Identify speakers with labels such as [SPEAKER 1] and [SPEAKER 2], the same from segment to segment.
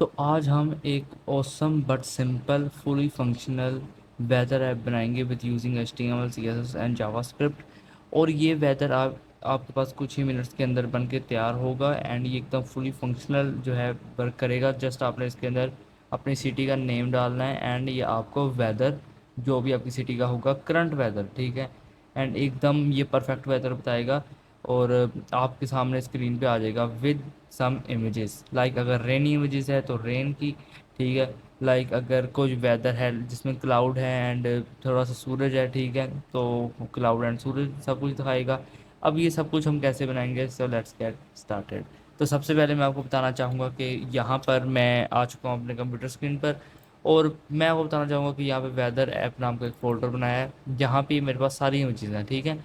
[SPEAKER 1] तो आज हम एक awesome but simple fully functional weather app बनाएंगे with using HTML CSS and JavaScript. और ये वेदर आप आपके पास कुछ ही मिनट्स के अंदर बन के तैयार होगा एंड ये एकदम फुली फंक्शनल जो है वर्क करेगा। जस्ट आपने इसके अंदर अपनी सिटी का नेम डालना है एंड ये आपको वेदर जो भी आपकी सिटी का होगा करंट वेदर, ठीक है, एंड एकदम ये परफेक्ट वेदर बताएगा। और आपके सामने स्क्रीन पे आ जाएगा विद सम इमेजेस। लाइक अगर रेनी इमेजेस है तो रेन की, ठीक है। लाइक अगर कोई वेदर है जिसमें क्लाउड है एंड थोड़ा सा सूरज है, ठीक है, तो क्लाउड एंड सूरज सब कुछ दिखाएगा। अब ये सब कुछ हम कैसे बनाएंगे, सो लेट्स गेट स्टार्टेड। तो सबसे पहले मैं आपको बताना चाहूँगा कि यहाँ पर मैं आ चुका हूँ अपने कंप्यूटर स्क्रीन पर। और मैं आपको बताना चाहूँगा कि यहाँ पे वेदर ऐप नाम का एक फ़ोल्डर बनाया है जहाँ पे मेरे पास सारी इमेजेस हैं, ठीक है।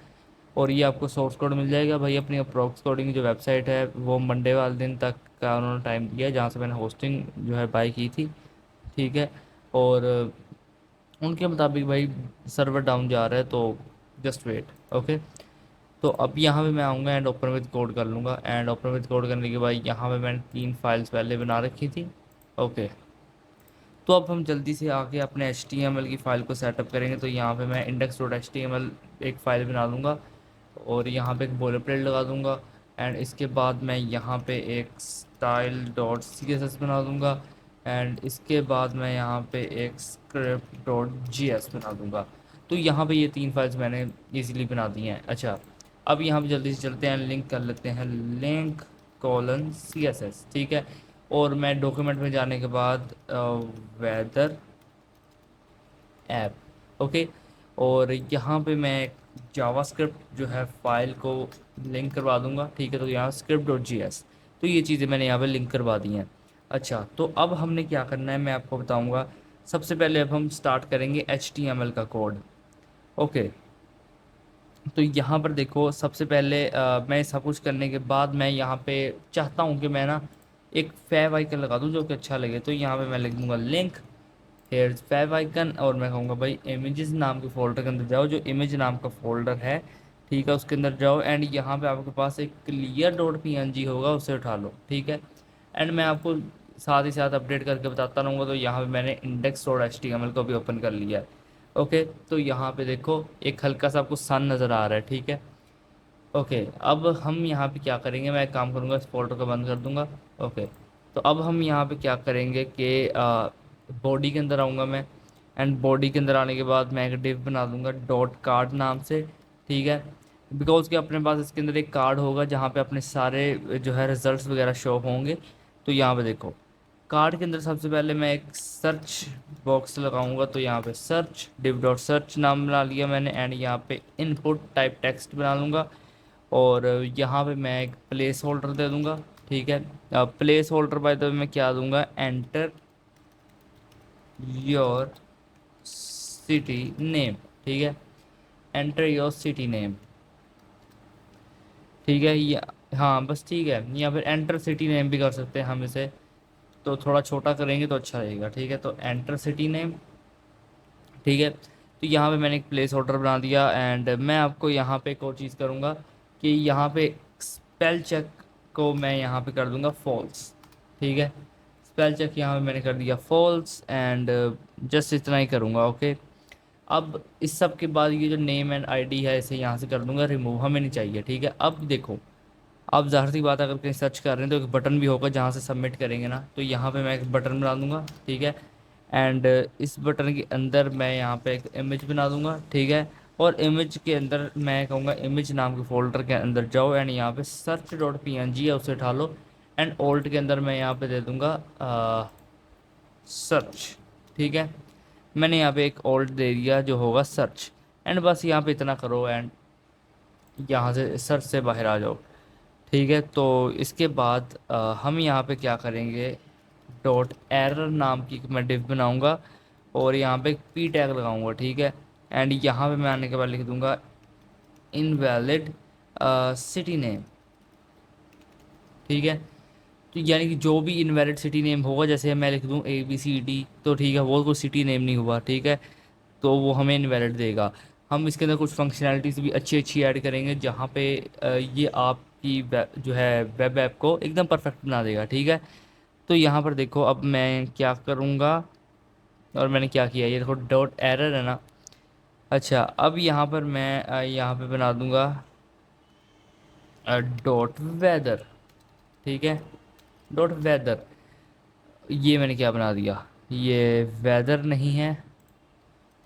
[SPEAKER 1] और ये आपको सोर्स कोड मिल जाएगा भाई। अपनी अप्रॉक्स कोडिंग जो वेबसाइट है वो मंडे वाले दिन तक का उन्होंने टाइम दिया है जहाँ से मैंने होस्टिंग जो है बाई की थी, ठीक है। और उनके मुताबिक भाई सर्वर डाउन जा रहा है, तो जस्ट वेट। ओके। तो अब यहाँ पे मैं आऊँगा एंड ओपन विद कोड कर लूँगा। एंड ओपन विद कोड करने के बाद यहाँ पे मैंने 3 फाइल्स पहले बना रखी थी। ओके। तो अब हम जल्दी से आके अपने HTML की फ़ाइल को सेटअप करेंगे। तो यहाँ पे मैं index.html एक फ़ाइल बना लूँगा और यहाँ पे एक बॉलर प्लेट लगा दूँगा। एंड इसके बाद मैं यहाँ पे एक style dot C S S बना दूँगा। एंड इसके बाद मैं यहाँ पे एक स्क्रिप्ट डॉट जी एस बना दूँगा। तो यहाँ पे ये 3 फाइल्स मैंने इजीली बना दी हैं। अच्छा, अब यहाँ पे जल्दी से चलते हैं, लिंक कर लेते हैं, link colon C S S, ठीक है। और मैं डॉक्यूमेंट में जाने के बाद वेदर ऐप, ओके। और यहाँ पे मैं जावास्क्रिप्ट जो है फाइल को लिंक करवा दूंगा, ठीक है। तो यहाँ स्क्रिप्ट डॉट जी एस, तो ये चीज़ें मैंने यहाँ पे लिंक करवा दी हैं। अच्छा, तो अब हमने क्या करना है मैं आपको बताऊंगा। सबसे पहले अब हम स्टार्ट करेंगे HTML का कोड। ओके। तो यहाँ पर देखो, सबसे पहले मैं सब कुछ करने के बाद मैं यहाँ पे चाहता हूँ कि मैं ना एक फैब आइकन लगा दूँ जो कि अच्छा लगे। तो यहाँ पे मैं लिख दूँगा लिंक हेयर फैब आइकन और मैं कहूँगा भाई इमेजेस नाम के फोल्डर के अंदर जाओ, जो इमेज नाम का फोल्डर है, ठीक है, उसके अंदर जाओ। एंड यहाँ पे आपके पास एक क्लियर डॉट पी होगा, उसे उठा लो, ठीक है। एंड मैं आपको साथ ही साथ अपडेट करके बताता रहूँगा। तो यहाँ पे मैंने इंडेक्स डॉट HTML को भी ओपन कर लिया है। ओके। तो यहाँ पे देखो एक हल्का सा आपको सन नज़र आ रहा है, ठीक है। ओके। अब हम यहाँ पे क्या करेंगे, मैं एक काम करूँगा, इस फोल्डर को बंद कर दूँगा। ओके। तो अब हम यहाँ पे क्या करेंगे कि बॉडी के अंदर आऊँगा मैं। एंड बॉडी के अंदर आने के बाद मैं एक डिव बना दूँगा डॉट कार्ड नाम से, ठीक है। बिकॉज कि अपने पास इसके अंदर एक कार्ड होगा जहाँ पे अपने सारे जो है रिजल्ट्स वगैरह शो होंगे। तो यहाँ पे देखो कार्ड के अंदर सबसे पहले मैं एक सर्च बॉक्स लगाऊंगा। तो यहाँ पे सर्च डिव डॉट सर्च नाम बना लिया मैंने। एंड यहाँ पे इनपुट टाइप टेक्स्ट बना लूँगा। और यहाँ पे मैं एक प्लेस होल्डर दे दूँगा, ठीक है। प्लेस होल्डर बाय द वे मैं क्या दूंगा, एंटर योर सिटी नेम, ठीक है, एंटर योर सिटी नेम, ठीक है। या हाँ बस ठीक है, या फिर एंटर सिटी नेम भी कर सकते हैं हम इसे। तो थोड़ा छोटा करेंगे तो अच्छा रहेगा, ठीक है। तो एंटर सिटी नेम, ठीक है। तो यहाँ पे मैंने एक प्लेस होल्डर बना दिया। एंड मैं आपको यहाँ पे एक और चीज़ करूँगा कि यहाँ पे स्पेल चेक को मैं यहाँ पे कर दूँगा फॉल्स, ठीक है। स्पेल चेक यहाँ पे मैंने कर दिया फॉल्स। एंड जस्ट इतना ही करूँगा, ओके। अब इस सब के बाद ये जो नेम एंड आईडी है इसे यहाँ से कर दूँगा रिमूव, हमें नहीं चाहिए, ठीक है। अब देखो, अब ज़ाहिर सी बात है, अगर कहीं सर्च कर रहे हैं तो एक बटन भी होगा जहाँ से सबमिट करेंगे ना। तो यहाँ पे मैं एक बटन बना दूँगा, ठीक है। एंड इस बटन के अंदर मैं यहाँ पे एक इमेज बना दूँगा, ठीक है। और इमेज के अंदर मैं कहूँगा इमेज नाम के फोल्डर के अंदर जाओ एंड यहाँ पे search dot P N G है उसे उठा लो। एंड ओल्ड के अंदर मैं यहाँ पे दे दूँगा सर्च, ठीक है। मैंने यहाँ पे एक ओल्ड दे दिया जो होगा सर्च। एंड बस यहाँ पे इतना करो एंड यहाँ से सर्च से बाहर आ जाओ, ठीक है। तो इसके बाद हम यहाँ पे क्या करेंगे, डॉट एरर नाम की मैं डिव बनाऊंगा और यहाँ पे एक पी टैग लगाऊंगा, ठीक है। एंड यहाँ पे मैं आने के बाद लिख दूंगा इनवैलिड सिटी नेम, ठीक है। तो यानी कि जो भी इनवैलिड सिटी नेम होगा, जैसे मैं लिख दूँ ABCD, तो ठीक है, वो कोई सिटी नेम नहीं हुआ, ठीक है। तो वो हमें इनवैलिड देगा। हम इसके अंदर कुछ फंक्शनैलिटीज़ भी अच्छी अच्छी ऐड करेंगे जहाँ पे ये आपकी जो है वेब ऐप को एकदम परफेक्ट बना देगा, ठीक है। तो यहाँ पर देखो अब मैं क्या करूँगा, और मैंने क्या किया, ये देखो डॉट एरर है ना। अच्छा, अब यहाँ पर मैं यहाँ पे बना दूंगा डॉट वेदर। ठीक है, डॉट वेदर, ये मैंने क्या बना दिया, ये वेदर नहीं है,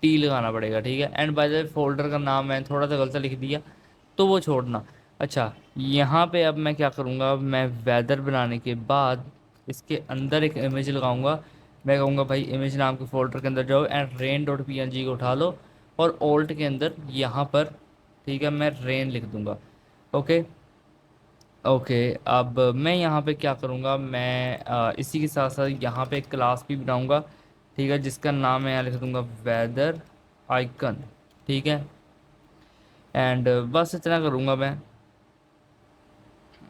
[SPEAKER 1] टी लगाना पड़ेगा। ठीक है, and by the way folder का नाम मैंने थोड़ा सा गलत लिख दिया, तो वो छोड़ना। अच्छा, यहाँ पे अब मैं क्या करूँगा, मैं वेदर बनाने के बाद इसके अंदर एक इमेज लगाऊंगा। मैं कहूँगा भाई इमेज नाम के फोल्डर के अंदर जाओ and rain dot P N G को उठा लो, और ओल्ट के अंदर यहाँ पर, ठीक है, मैं रेन लिख दूंगा। ओके। ओके, अब मैं यहाँ पे क्या करूँगा, मैं इसी के साथ साथ यहाँ पे एक क्लास भी बनाऊँगा। ठीक है, जिसका नाम मैं यहाँ लिख दूँगा वेदर आइकन। ठीक है, एंड बस इतना करूँगा मैं।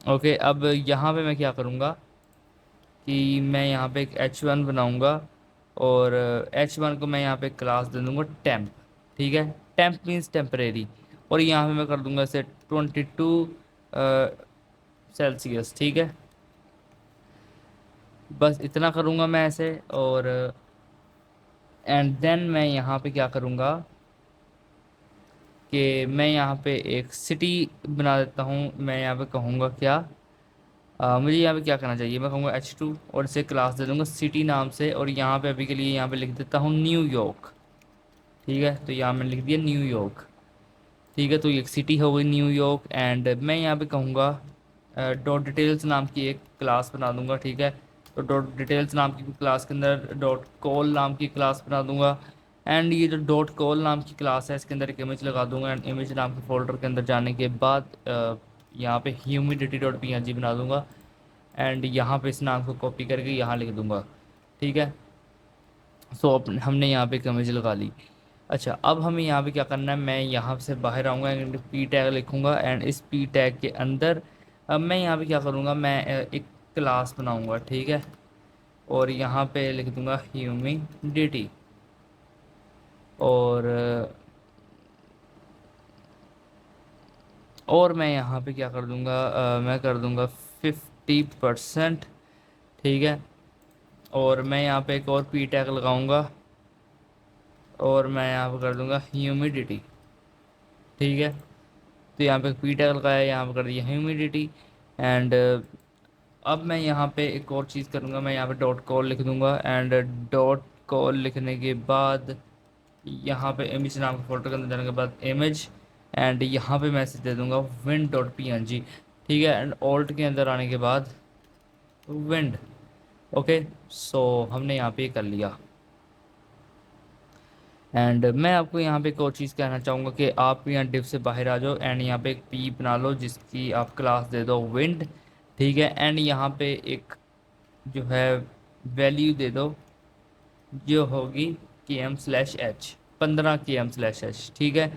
[SPEAKER 1] ओके, अब यहाँ पे मैं क्या करूँगा कि मैं यहाँ पे एक H1 बनाऊँगा, और H1 को मैं यहाँ पे क्लास दे दूँगा टेम्प। ठीक है, टेम्प मीन्स टेम्परेरी, और यहाँ पे मैं कर दूँगा इसे 22 सेल्सियस। ठीक है, बस इतना करूँगा मैं ऐसे, और एंड देन मैं यहाँ पे क्या करूँगा कि मैं यहाँ पे एक सिटी बना देता हूँ। मैं यहाँ पे कहूँगा क्या, मुझे यहाँ पे क्या करना चाहिए, मैं कहूँगा H2 और इसे क्लास दे दूँगा सिटी नाम से, और यहाँ पे अभी के लिए यहाँ पे लिख देता हूँ न्यूयॉर्क। ठीक है, तो यहाँ मैंने लिख दिया न्यूयॉर्क। ठीक है, तो ये एक सिटी हो गई न्यूयॉर्क, एंड मैं यहाँ पे कहूँगा डॉट डिटेल्स नाम की एक क्लास बना दूंगा। ठीक है, तो डॉट डिटेल्स नाम की क्लास के अंदर डॉट कॉल नाम की क्लास बना दूंगा, एंड ये जो डॉट कॉल नाम की क्लास है इसके अंदर एक इमेज लगा दूंगा, एंड इमेज नाम के फोल्डर के अंदर जाने के बाद यहाँ पे humidity dot P N G बना दूंगा, एंड यहाँ पे इस नाम को कॉपी करके यहाँ लिख दूंगा। ठीक है, सो हमने यहाँ पे एक इमेज लगा ली। अच्छा, अब हमें यहाँ पे क्या करना है, मैं यहाँ से बाहर आऊँगा एंड पी टैग लिखूँगा, एंड इस पी टैग के अंदर अब मैं यहाँ पे क्या करूँगा, मैं एक क्लास बनाऊँगा। ठीक है, और यहाँ पे लिख दूँगा ह्यूमिडिटी, और मैं यहाँ पे क्या कर दूँगा, मैं कर दूँगा 50%। ठीक है, और मैं यहाँ पे एक और पी टैग लगाऊँगा, और मैं यहाँ पे कर दूँगा ह्यूमिडिटी। ठीक है, तो यहाँ पे पी टैग लगाया, यहाँ पे कर दिया ह्यूमिडिटी, एंड अब मैं यहाँ पे एक और चीज़ करूँगा, मैं यहाँ पे डॉट कॉल लिख दूँगा, एंड डॉट कॉल लिखने के बाद यहाँ पे इमेज नाम के फोल्डर के अंदर जाने के बाद इमेज, एंड यहाँ पे मैसेज दे दूँगा wind dot P N G. ठीक है, एंड ऑल्ट के अंदर आने के बाद विंड। ओके, सो हमने यहाँ पे कर लिया, एंड मैं आपको यहाँ पे एक और चीज़ कहना चाहूँगा कि आप यहाँ डिव से बाहर आ जाओ, एंड यहाँ पे एक पी बना लो जिसकी आप क्लास दे दो विंड। ठीक है, एंड यहाँ पे एक जो है वैल्यू दे दो जो होगी km/h, 15 km/h। ठीक है,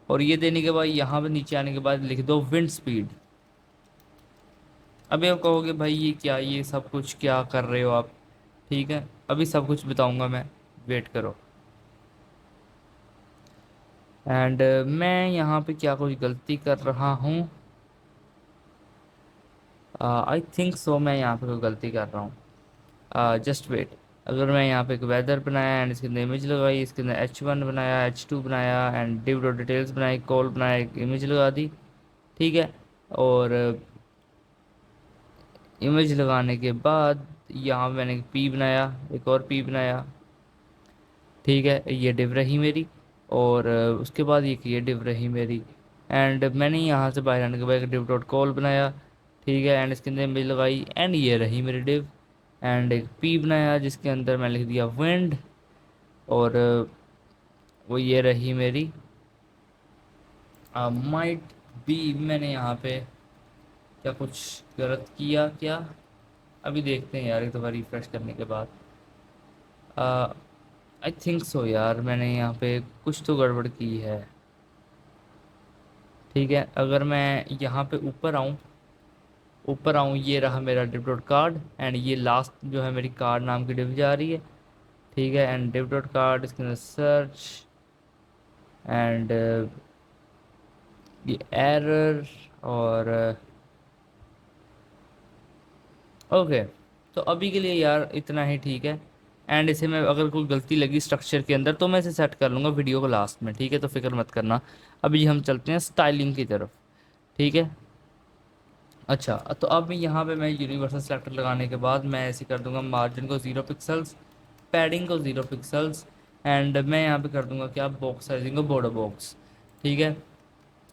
[SPEAKER 1] और ये देने के बाद यहाँ पे नीचे आने के बाद लिख दो विंड स्पीड। अभी आप कहोगे भाई ये क्या, ये सब कुछ क्या कर रहे हो आप। ठीक है, अभी सब कुछ बताऊँगा मैं, वेट करो। एंड मैं यहाँ पे क्या कुछ गलती कर रहा हूँ, आई थिंक सो मैं यहाँ पे कोई गलती कर रहा हूँ, जस्ट वेट। अगर मैं यहाँ पे एक वेदर बनाया एंड इसके अंदर इमेज लगाई, इसके अंदर H1 बनाया, H2 बनाया, एंड div डॉट डिटेल्स बनाई, कॉल बनाया, एक इमेज लगा दी। ठीक है, और इमेज लगाने के बाद यहाँ मैंने एक पी बनाया, एक और पी बनाया। ठीक है, ये डिव रही मेरी, और उसके बाद ये डिव रही मेरी, एंड मैंने यहाँ से बाहर आने के बाद एक डिव डॉट कॉल बनाया। ठीक है, एंड इसके अंदर इमेज लगाई, एंड ये रही मेरी डिव, एंड एक पी बनाया जिसके अंदर मैं लिख दिया विंड, और वो ये रही मेरी। माइट बी मैंने यहाँ पे क्या कुछ गलत किया क्या, अभी देखते हैं यार एक दफ़ा रिफ्रेश करने के बाद। आई थिंक सो यार, मैंने यहाँ पे कुछ तो गड़बड़ की है। ठीक है, अगर मैं यहाँ पे ऊपर आऊँ, ये रहा मेरा डिव डॉट कार्ड, एंड ये लास्ट जो है मेरी कार्ड नाम की डिव जा रही है। ठीक है, एंड डिव डॉट कार्ड, इसके अंदर सर्च, एंड ये एरर, और ओके, तो अभी के लिए यार इतना ही ठीक है। एंड इसे मैं अगर कोई गलती लगी स्ट्रक्चर के अंदर तो मैं इसे सेट कर लूँगा वीडियो को लास्ट में, ठीक है, तो फिक्र मत करना। अभी हम चलते हैं स्टाइलिंग की तरफ, ठीक है। अच्छा, तो अब यहाँ पे मैं यूनिवर्सल सेलेक्टर लगाने के बाद मैं ऐसे कर दूंगा मार्जिन को 0 पिक्सल्स, पैडिंग को 0 पिक्सल्स, एंड मैं यहाँ पे कर दूंगा क्या, बॉक्स साइजिंग को बॉर्डर बॉक्स, ठीक है।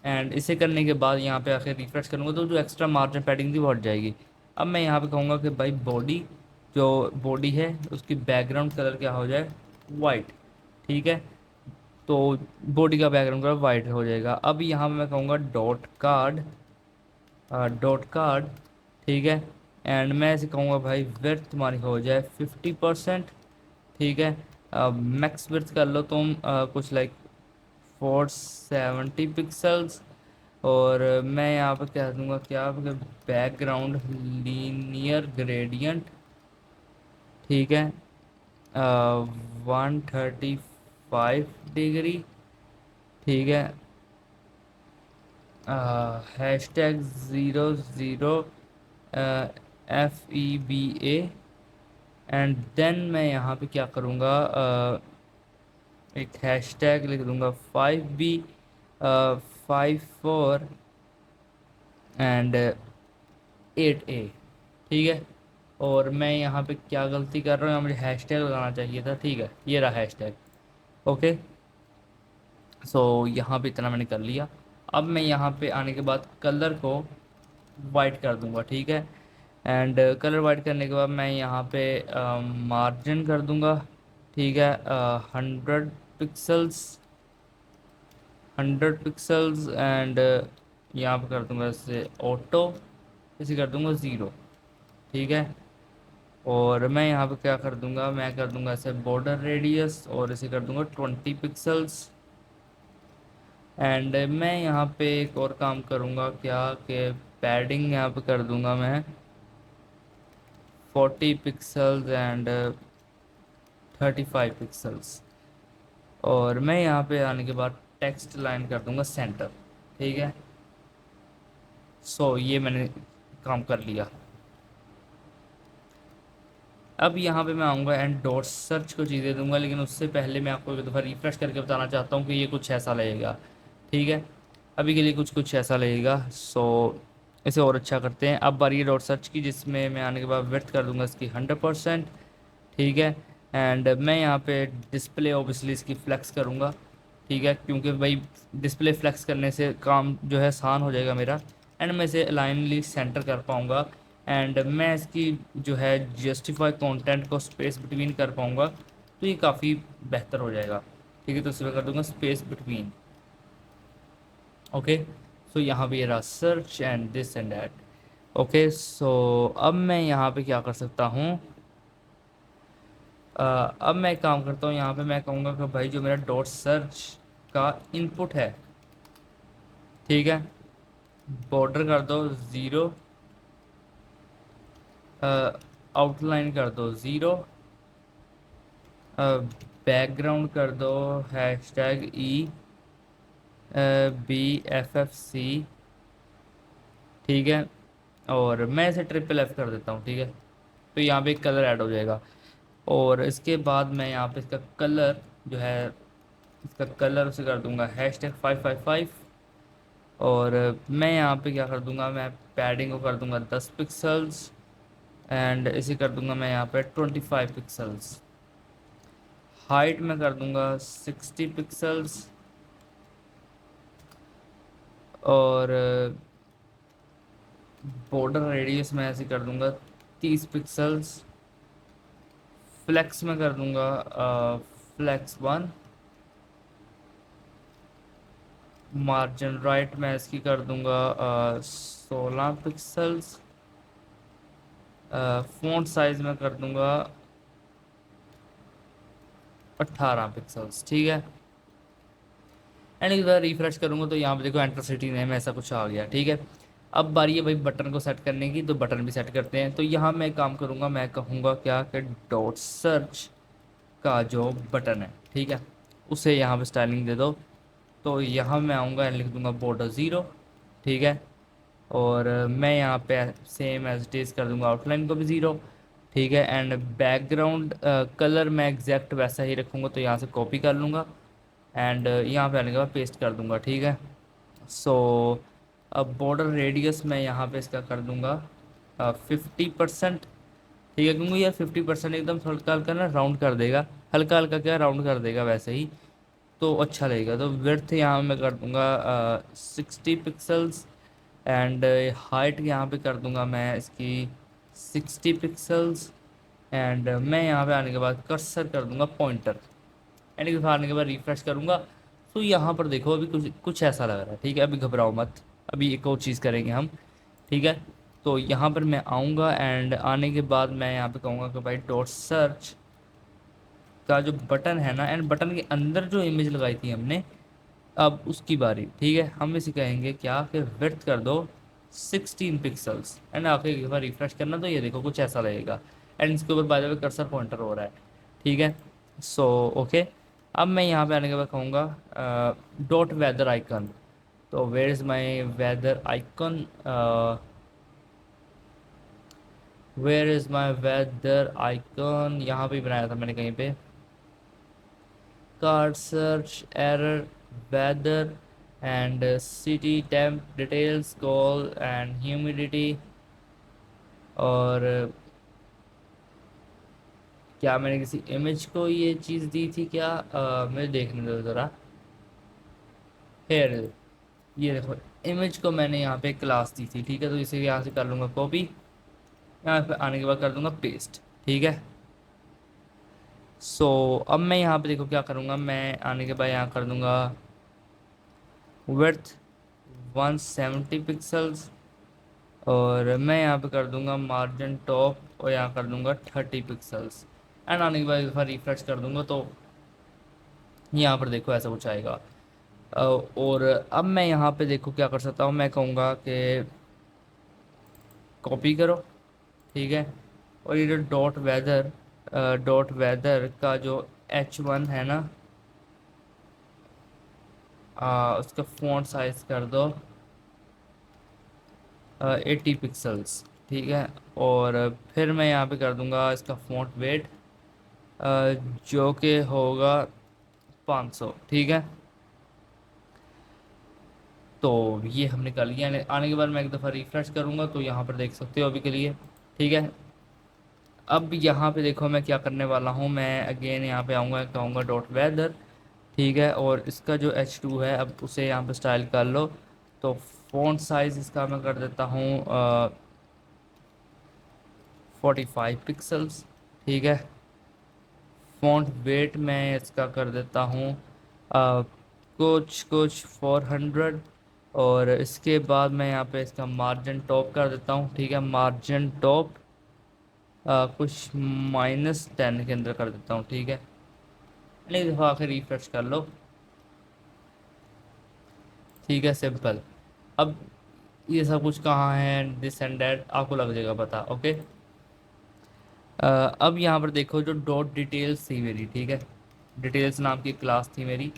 [SPEAKER 1] एंड इसे करने के बाद यहाँ पे आखिर रिफ्रेश करूँगा तो जो एक्स्ट्रा मार्जिन पैडिंग थी वो हट जाएगी। अब मैं यहाँ पे कहूँगा कि भाई बॉडी, जो बॉडी है उसकी बैकग्राउंड कलर क्या हो जाए, वाइट, ठीक है। तो बॉडी का बैकग्राउंड कलर वाइट हो जाएगा। अब यहाँ पे मैं कहूँगा डॉट कार्ड, ठीक है। एंड मैं ऐसे कहूँगा भाई विड्थ तुम्हारी हो जाए 50%, ठीक है। मैक्स विड्थ कर लो तुम कुछ लाइक 470 पिक्सल्स। और मैं यहाँ पे कह दूँगा क्या, बैकग्राउंड लीनियर ग्रेडियंट, ठीक है, 135 डिग्री, ठीक है। Hashtag 00 FEBA। एंड देन मैं यहाँ पे क्या करूँगा, एक हैशटैग लिख दूँगा 5B 54 एंड 8A, ठीक है। और मैं यहाँ पे क्या गलती कर रहा हूँ, यहाँ मुझे हैशटैग लगाना चाहिए था, ठीक है, ये रहा हैशटैग। ओके, सो यहाँ पे इतना मैंने कर लिया। अब मैं यहाँ पे आने के बाद कलर को वाइट कर दूंगा, ठीक है। एंड कलर वाइट करने के बाद मैं यहाँ पे मार्जिन कर दूंगा, ठीक है, 100 पिक्सल्स, 100 पिक्सल्स। एंड यहाँ पे कर दूंगा इसे ऑटो, इसे कर दूंगा 0, ठीक है। और मैं यहाँ पे क्या कर दूंगा, मैं कर दूंगा इसे बॉर्डर रेडियस और इसे कर दूंगा 20 पिक्सल्स। एंड मैं यहाँ पे एक और काम करूँगा क्या, कि पैडिंग यहाँ पे कर दूंगा मैं 40 पिक्सल्स एंड 35 पिक्सल्स। और मैं यहाँ पे आने के बाद टेक्स्ट लाइन कर दूंगा सेंटर, ठीक है। सो ये मैंने काम कर लिया। अब यहाँ पे मैं आऊँगा एंड डॉट सर्च को चीज़ें दूंगा, लेकिन उससे पहले मैं आपको एक दफ़ा रिफ्रेश करके बताना चाहता हूँ कि ये कुछ ऐसा लगेगा, ठीक है। अभी के लिए कुछ कुछ ऐसा लगेगा। सो इसे और अच्छा करते हैं। अब बारी है डॉट सर्च की, जिसमें मैं आने के बाद विड्थ कर दूंगा इसकी 100%, ठीक है। एंड मैं यहाँ पे डिस्प्ले ऑब्वियसली इसकी फ्लेक्स करूँगा, ठीक है, क्योंकि भाई डिस्प्ले फ्लेक्स करने से काम जो है आसान हो जाएगा मेरा। एंड मैं इसे अलाइनली सेंटर कर पाऊँगा। एंड मैं इसकी जो है जस्टिफाई कंटेंट को स्पेस बिटवीन कर पाऊँगा, तो ये काफ़ी बेहतर हो जाएगा, ठीक है। तो इसमें कर दूँगा स्पेस बिटवीन। ओके, सो यहाँ पे ये रहा search and this and that. Okay, so अब मैं यहाँ पे क्या कर सकता हूँ, अब मैं एक काम करता हूँ, यहाँ पे मैं कहूँगा कि भाई जो मेरा डॉट सर्च का इनपुट है, ठीक है, बॉर्डर कर दो 0, आउटलाइन कर दो 0, बैकग्राउंड कर दो हैशटैग BFFC, ठीक है। और मैं इसे ट्रिपल F कर देता हूँ, ठीक है। तो यहाँ पे एक कलर ऐड हो जाएगा। और इसके बाद मैं यहाँ पे इसका कलर जो है, इसका कलर उसे कर दूंगा हैशटैग 555। और मैं यहाँ पे क्या कर दूंगा, मैं पैडिंग को कर दूंगा 10 पिक्सल्स एंड इसे कर दूंगा मैं यहाँ पे 25 पिक्सल्स। हाइट में कर दूंगा 60 पिक्सल्स। और बॉर्डर रेडियस में ऐसे कर दूंगा 30 पिक्सल्स। फ्लेक्स में कर दूंगा फ्लेक्स 1। मार्जिन राइट में इसकी कर दूंगा 16 पिक्सल्स। फ़ॉन्ट साइज में कर दूंगा 18 पिक्सल्स, ठीक है। एंड एक बार रिफ्रेश करूँगा तो यहाँ पे देखो एंटर सिटी नेम ऐसा कुछ आ गया, ठीक है। अब बारी है भाई बटन को सेट करने की, तो बटन भी सेट करते हैं। तो यहाँ मैं काम करूँगा, मैं कहूँगा क्या कि डॉट सर्च का जो बटन है, ठीक है, उसे यहाँ पे स्टाइलिंग दे दो। तो यहाँ मैं आऊँगा एंड लिख दूँगा बॉर्डर 0, ठीक है। और मैं यहाँ पे सेम एज इट इज़ कर दूँगा आउटलाइन को भी 0, ठीक है। एंड बैकग्राउंड कलर मैं एग्जैक्ट वैसा ही रखूँगा, तो यहाँ से कॉपी कर लूँगा एंड यहाँ पे आने के बाद पेस्ट कर दूँगा। ठीक है। सो अब बॉर्डर रेडियस मैं यहाँ पे इसका कर दूँगा 50%। ठीक है, क्योंकि यार 50% एकदम हल्का हल्का ना राउंड कर देगा, हल्का हल्का क्या राउंड कर देगा वैसे ही, तो अच्छा लगेगा। तो विड्थ यहाँ मैं कर दूंगा 60 पिक्सल्स एंड हाइट यहाँ पे कर दूंगा मैं इसकी 60 पिक्सल्स। एंड मैं यहाँ पे आने के बाद कर्सर कर दूंगा पॉइंटर, यानी कि आने के बाद रिफ्रेश करूंगा। तो यहाँ पर देखो अभी कुछ कुछ ऐसा लग रहा है। ठीक है, अभी घबराओ मत, अभी एक और चीज़ करेंगे हम। ठीक है, तो यहाँ पर मैं आऊँगा एंड आने के बाद मैं यहाँ पे कहूँगा कि भाई डॉट सर्च का जो बटन है ना, एंड बटन के अंदर जो इमेज लगाई थी हमने, अब उसकी बारी। ठीक है, हम इसे कहेंगे क्या कि विड्थ कर दो 16 पिक्सल्स एंड आके एक बार रिफ्रेश करना, तो ये देखो कुछ ऐसा लगेगा। एंड इसके ऊपर bye the way cursor pointer हो रहा है। ठीक है, सो ओके। अब मैं यहाँ पे आने के बाद कहूँगा डॉट वेदर आइकन। तो where is my weather icon, where is my weather icon, यहाँ पे ही बनाया था मैंने कहीं पे। Car search error weather and city temp details call and humidity. और क्या मैंने किसी इमेज को ये चीज़ दी थी क्या, मुझे देखने दो ज़रा। हेयर, ये देखो इमेज को मैंने यहाँ पे क्लास दी थी। ठीक है, तो इसे यहाँ से कर लूँगा कॉपी, यहाँ पे आने के बाद कर दूँगा पेस्ट। ठीक है, सो अब मैं यहाँ पे देखो क्या करूँगा, मैं आने के बाद यहाँ कर दूँगा विड्थ 170 पिक्सल्स और मैं यहाँ पे कर दूंगा मार्जिन टॉप और यहाँ कर दूंगा 30 पिक्सल्स। एंड आने के बाद एक बार रिफ्रेश कर दूंगा तो यहाँ पर देखो ऐसा कुछ आएगा। और अब मैं यहाँ पे देखो क्या कर सकता हूँ, मैं कहूँगा कि कॉपी करो। ठीक है, और ये जो डॉट वेदर का जो H1 है ना, उसका फ़ॉन्ट साइज कर दो 80 पिक्सल्स। ठीक है, और फिर मैं यहाँ पे कर दूंगा इसका फ़ॉन्ट वेट जो कि होगा 500। ठीक है, तो ये हमने कर लिया। आने के बाद मैं एक दफ़ा रिफ़्रेश करूँगा तो यहाँ पर देख सकते हो अभी के लिए। ठीक है, अब यहाँ पे देखो मैं क्या करने वाला हूँ, मैं अगेन यहाँ पे आऊँगा, कहूँगा डॉट वेदर। ठीक है, और इसका जो H2 है अब उसे यहाँ पे स्टाइल कर लो। तो फ़ॉन्ट साइज़ इसका मैं कर देता हूँ 45 पिक्सल्स। ठीक है, फ़ॉन्ट वेट मैं इसका कर देता हूँ कुछ कुछ 400। और इसके बाद मैं यहाँ पे इसका मार्जिन टॉप कर देता हूँ। ठीक है, मार्जिन टॉप कुछ -10 के अंदर कर देता हूँ। ठीक है, एक दफ़ा आखिर रिफ्रेश कर लो। ठीक है, सिंपल। अब ये सब कुछ कहाँ है, दिस एंड डैट आपको लग जाएगा पता। ओके, अब यहाँ पर देखो जो डॉट डिटेल्स थी मेरी। ठीक है, डिटेल्स नाम की क्लास थी मेरी,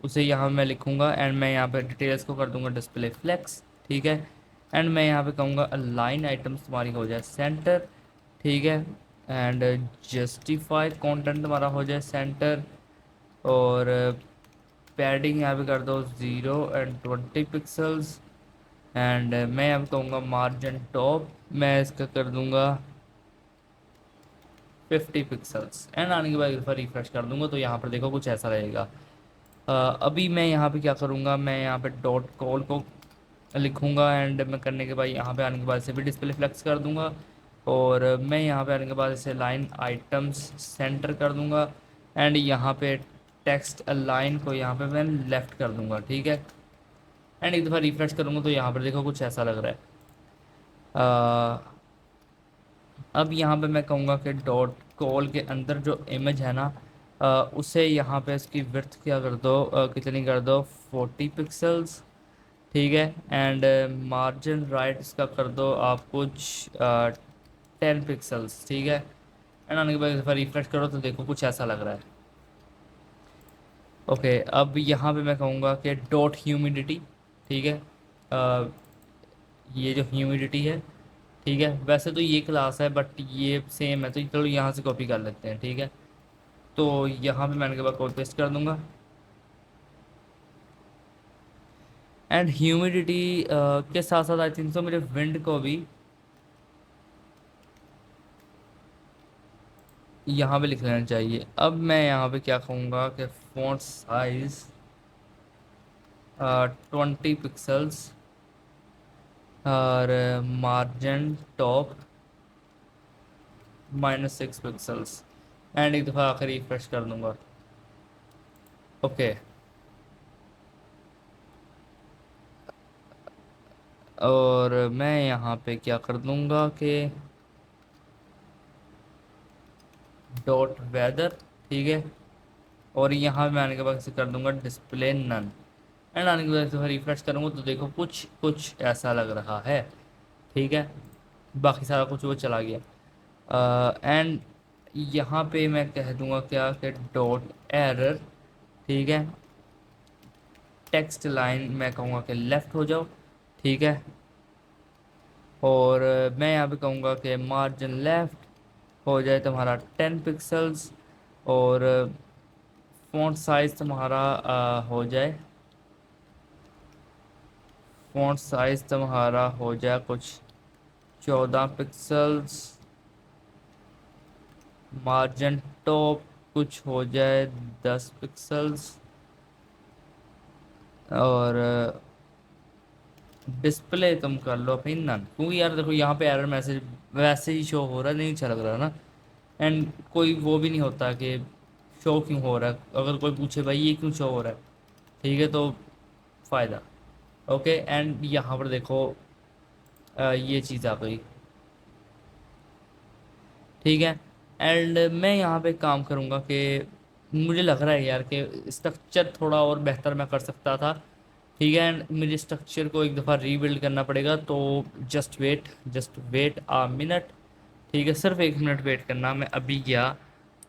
[SPEAKER 1] उसे यहाँ मैं लिखूँगा एंड मैं यहाँ पे डिटेल्स को कर दूँगा डिस्प्ले फ्लेक्स। ठीक है, एंड मैं यहाँ पे कहूँगा अलाइन आइटम्स तुम्हारी हो जाए सेंटर। ठीक है, एंड जस्टिफाई कंटेंट तुम्हारा हो जाए सेंटर। और पैडिंग यहाँ पे कर दो 0 and 20 पिक्सल्स। एंड मैं यहाँ पे कहूँगा मार्जिन टॉप मैं इसका कर दूँगा 50 पिक्सल्स। एंड आने के बाद एक बार रिफ्रेश कर दूंगा तो यहाँ पर देखो कुछ ऐसा रहेगा। अभी मैं यहाँ पे क्या करूँगा, मैं यहाँ पे डॉट कॉल को लिखूँगा एंड मैं करने के बाद यहाँ पे आने के बाद इसे भी डिस्प्ले फ्लेक्स कर दूँगा। और मैं यहाँ पे आने के बाद इसे लाइन आइटम्स सेंटर कर दूँगा एंड यहाँ पे टेक्स्ट अलाइन को यहाँ पे मैं लेफ़्ट कर दूँगा। ठीक है, एंड एक दफ़ा रिफ्रेश करूँगा तो यहाँ पर देखो कुछ ऐसा लग रहा है। अब यहाँ पे मैं कहूँगा कि डॉट कॉल के अंदर जो इमेज है ना, उसे यहाँ पे इसकी विड्थ क्या कर दो, कितनी कर दो 40 पिक्सल्स। ठीक है, एंड मार्जिन राइट इसका कर दो आप कुछ 10 पिक्सल्स। ठीक है, एंड आने के बाद एक दफ़ा रिफ्रेश करो तो देखो कुछ ऐसा लग रहा है। ओके, अब यहाँ पे मैं कहूँगा कि डॉट ह्यूमिडिटी। ठीक है, ये जो ह्यूमिडिटी है, ठीक है, वैसे तो ये क्लास है बट ये सेम है, तो चलो यहाँ से कॉपी कर लेते हैं। ठीक है, तो यहाँ पे मैंने के बाद कॉपी पेस्ट कर दूंगा। एंड ह्यूमिडिटी के साथ साथ आई थिंक सो मेरे विंड को भी यहाँ पे लिख लेना चाहिए। अब मैं यहाँ पे क्या कहूँगा कि फॉन्ट साइज 20 पिक्सल्स और मार्जिन टॉप -6 पिक्सल्स, एंड एक दफ़ा आखिर रिफ्रेश कर दूंगा। ओके, और मैं यहाँ पे क्या कर दूंगा कि डॉट वेदर। ठीक है, और यहाँ मैं आने के बाद इसे कर दूंगा डिस्प्ले नन, एंड आने के बाद इसे रिफ्रेश करूँगा तो देखो कुछ कुछ ऐसा लग रहा है। ठीक है, बाकी सारा कुछ वो चला गया। एंड यहाँ पे मैं कह दूंगा क्या कि डॉट एरर। ठीक है, टेक्स्ट लाइन मैं कहूँगा कि लेफ़्ट हो जाओ। ठीक है, और मैं यहाँ पे कहूँगा कि मार्जिन लेफ़्ट हो जाए तुम्हारा 10 पिक्सल्स, और फ़ॉन्ट साइज़ तुम्हारा हो जाए, कुछ 14 पिक्सल्स। मार्जिन टॉप कुछ हो जाए 10 पिक्सल्स, और डिस्प्ले तुम कर लो अपनी नन, क्योंकि यार देखो यहाँ पे एरर मैसेज वैसे ही शो हो रहा है, नहीं अच्छा लग रहा ना। एंड कोई वो भी नहीं होता कि शो क्यों हो रहा है, अगर कोई पूछे भाई ये क्यों शो हो रहा है, ठीक है, तो फ़ायदा। ओके, एंड यहाँ पर देखो ये चीज़ आ गई। ठीक है, एंड मैं यहाँ पे काम करूँगा कि मुझे लग रहा है यार कि स्ट्रक्चर थोड़ा और बेहतर मैं कर सकता था। ठीक है, एंड मुझे स्ट्रक्चर को एक दफ़ा रीबिल्ड करना पड़ेगा, तो जस्ट वेट आ मिनट। ठीक है, सिर्फ 1 मिनट वेट करना, मैं अभी गया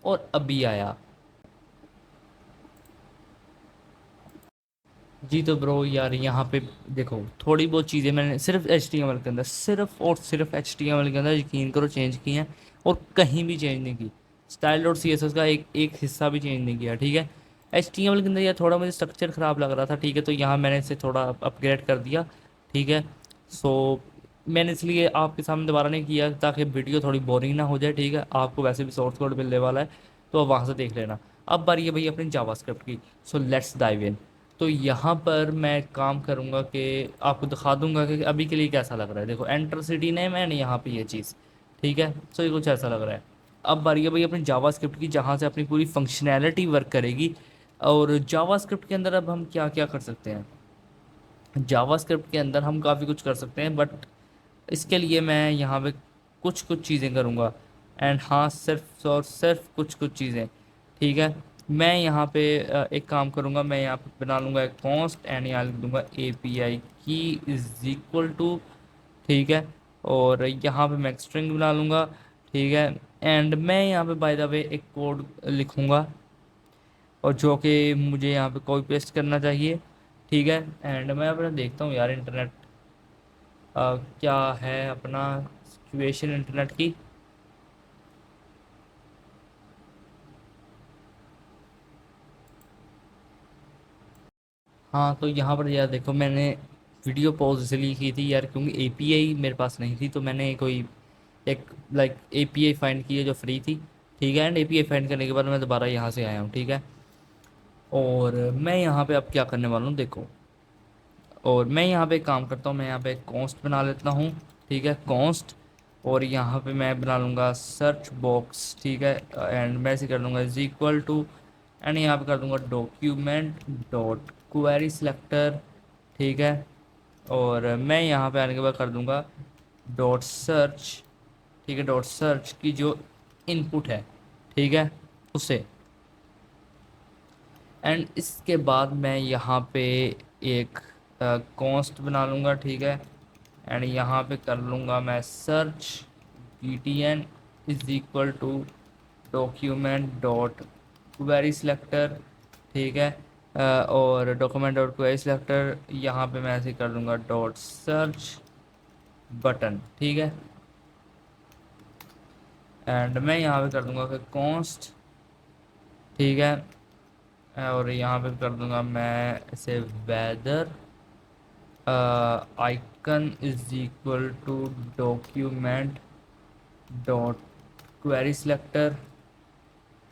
[SPEAKER 1] और अभी आया। जी तो ब्रो यार यहाँ पे देखो थोड़ी बहुत चीज़ें मैंने सिर्फ HTML के अंदर, सिर्फ और सिर्फ HTML के अंदर यकीन करो चेंज की हैं, और कहीं भी चेंज नहीं की। स्टाइल और CSS का एक एक हिस्सा भी चेंज नहीं किया। ठीक है, HTML के अंदर यार थोड़ा मुझे स्ट्रक्चर ख़राब लग रहा था। ठीक है, तो यहाँ मैंने इसे थोड़ा अपग्रेड कर दिया। ठीक है, सो मैंने इसलिए आपके सामने दोबारा नहीं किया ताकि वीडियो थोड़ी बोरिंग ना हो जाए। ठीक है, आपको वैसे भी सोर्स कोड मिलने वाला है, तो आप वहाँ से देख लेना। अब बारी है भाई अपनी जावास्क्रिप्ट की। So let's dive in. तो यहाँ पर मैं काम करूँगा कि आपको दिखा दूंगा कि अभी के लिए कैसा लग रहा है। देखो एंटर सिटी नेम है यहाँ पे ये चीज़। ठीक है, सो ये कुछ ऐसा लग रहा है। अब बारी है भाई अपनी जावास्क्रिप्ट की, जहाँ से अपनी पूरी फंक्शनैलिटी वर्क करेगी। और जावास्क्रिप्ट के अंदर अब हम क्या क्या कर सकते हैं, जावास्क्रिप्ट के अंदर हम काफ़ी कुछ कर सकते हैं, बट इसके लिए मैं यहाँ पे कुछ कुछ चीज़ें करूँगा। एंड हाँ, सिर्फ और सिर्फ कुछ कुछ चीज़ें। ठीक है, मैं यहाँ पे एक काम करूँगा, मैं यहाँ पे बना लूँगा एक कॉन्स्ट, एंड यहाँ लिख दूँगा API की इज़ इक्वल टू। ठीक है, और यहाँ पे मैं एक स्ट्रिंग बना लूँगा। ठीक है, एंड मैं यहाँ पे बाय द वे एक कोड लिखूँगा, और जो कि मुझे यहाँ पे कॉपी पेस्ट करना चाहिए। ठीक है, एंड मैं अपना देखता हूँ यार इंटरनेट क्या है अपना सिचुएशन इंटरनेट की। हाँ, तो यहाँ पर यार देखो मैंने वीडियो पॉज इसलिए की थी यार क्योंकि API मेरे पास नहीं थी, तो मैंने कोई एक API फाइंड की है जो फ्री थी। ठीक है, एंड API फाइंड करने के बाद मैं दोबारा यहाँ से आया हूँ। ठीक है, और मैं यहाँ पे अब क्या करने वाला हूँ देखो, और मैं यहाँ पे एक काम करता हूँ, मैं यहाँ पे एक कॉन्स्ट बना लेता हूँ। ठीक है, कॉन्स्ट, और यहाँ पे मैं बना लूँगा सर्च बॉक्स। ठीक है, एंड मैं इसे कर दूँगा इज इक्वल टू, एंड यहाँ पे कर दूँगा डॉक्यूमेंट डॉट क्वेरी सिलेक्टर। ठीक है, और मैं यहाँ पे आने के बाद कर दूँगा डॉट सर्च। ठीक है, डॉट सर्च की जो इनपुट है, ठीक है, उसे, एंड इसके बाद मैं यहाँ पे एक कॉन्स्ट बना लूँगा। ठीक है, एंड यहाँ पे कर लूँगा मैं search btn is equal to document dot query selector. ठीक है, और डॉक्यूमेंट डॉट क्वेरी सिलेक्टर यहाँ पे मैं ऐसे कर दूँगा डॉट सर्च बटन। ठीक है, एंड मैं यहाँ पे कर दूंगा कि कॉन्स्ट, ठीक है, और यहाँ पे कर दूंगा मैं इसे weather icon is equal to document dot query selector,